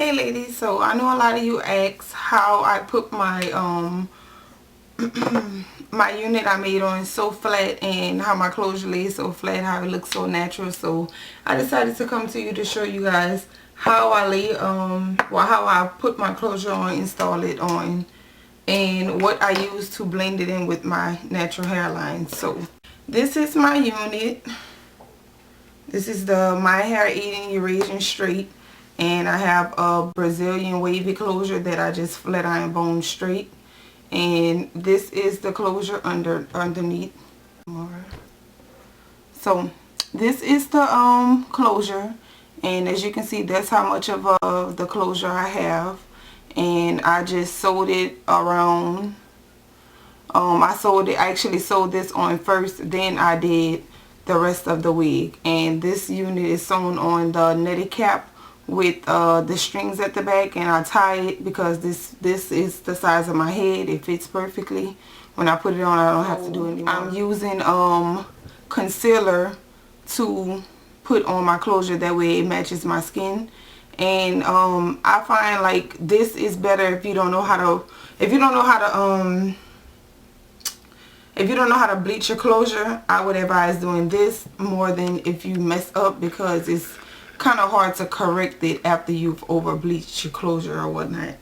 Hey ladies, so I know a lot of you asked how I put my my unit I made on so flat and how my closure lays so flat, how it looks so natural. So I decided to come to you to show you guys how I lay how I put my closure on, install it on, and what I use to blend it in with my natural hairline. So this is my unit. This is the My Hair Eating Eurasian Straight, and I have a Brazilian wavy closure that I just flat iron bone straight, and this is the closure underneath. So this is the closure, and as you can see, that's how much of the closure I have, and I just sewed it around. I actually sewed this on first, then I did the rest of the wig, and this unit is sewn on the netted cap with the strings at the back, and I tie it because this is the size of my head. It fits perfectly. When I put it on, I don't have to do anything. I'm using concealer to put on my closure, that way it matches my skin. And I find like this is better if you don't know how to bleach your closure. I would advise doing this more than if you mess up, because it's kind of hard to correct it after you've over bleached your closure or whatnot.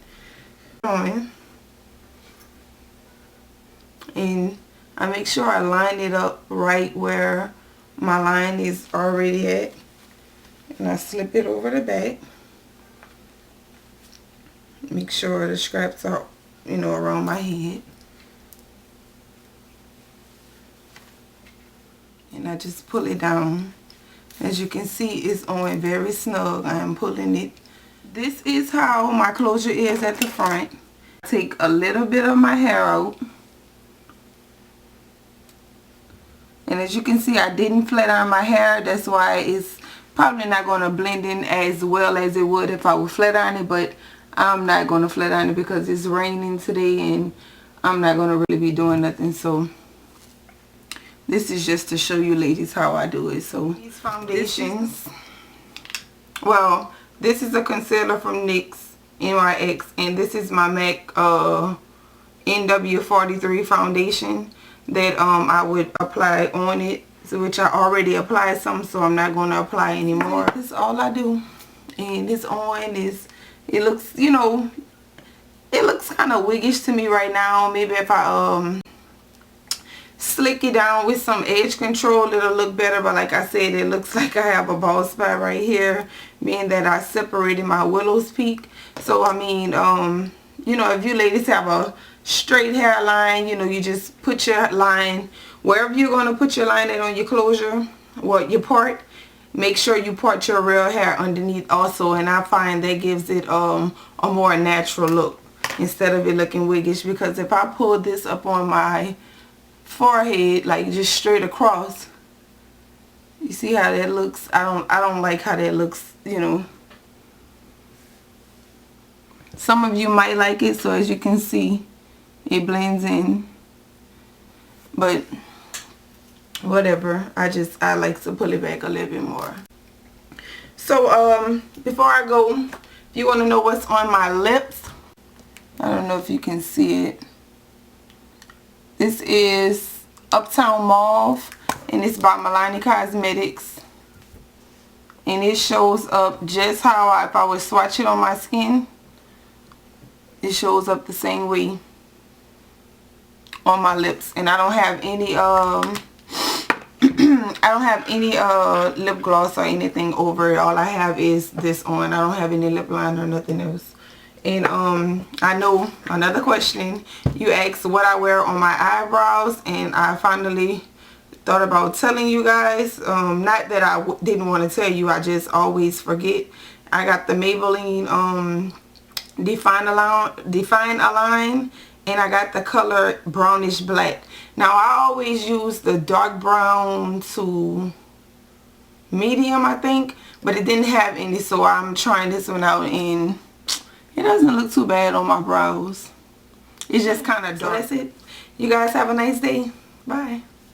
And I make sure I line it up right where my line is already at, and I slip it over the back. Make sure the scraps are, around my head. And I just pull it down. As you can see, it's on very snug. I am pulling it. This is how my closure is at the front. Take a little bit of my hair out. And as you can see, I didn't flat iron my hair. That's why it's probably not going to blend in as well as it would if I would flat iron it. But I'm not going to flat iron it because it's raining today and I'm not going to really be doing nothing. So this is just to show you ladies how I do it. So these foundations, well, this is a concealer from NYX, and this is my MAC NW43 foundation that I would apply on it, so which I already applied some, so I'm not going to apply anymore. This is all I do, and this on is, it looks, it looks kind of wiggish to me right now. Maybe if I slick it down with some edge control, it'll look better. But like I said, it looks like I have a bald spot right here, being that I separated my widow's peak. So I mean, if you ladies have a straight hairline, you just put your line wherever you're going to put your line at on your closure, your part. Make sure you part your real hair underneath also, and I find that gives it a more natural look instead of it looking wiggish. Because if I pull this up on my forehead, like just straight across, you see how that looks? I don't like how that looks. Some of you might like it, so as you can see, it blends in, but whatever, I like to pull it back a little bit more. So before I go, if you want to know what's on my lips, I don't know if you can see it. This is Uptown Mauve, and it's by Milani Cosmetics, and it shows up just how if I would swatch it on my skin, it shows up the same way on my lips. And I don't have any lip gloss or anything over it. All I have is this on. I don't have any lip liner or nothing else. And I know another question, you asked what I wear on my eyebrows, and I finally thought about telling you guys. Not that I didn't want to tell you, I just always forget. I got the Maybelline Define Align, and I got the color brownish black. Now I always use the dark brown to medium, I think, but it didn't have any, so I'm trying this one out, and it doesn't look too bad on my brows. It's just kind of dark. So that's it. You guys have a nice day. Bye.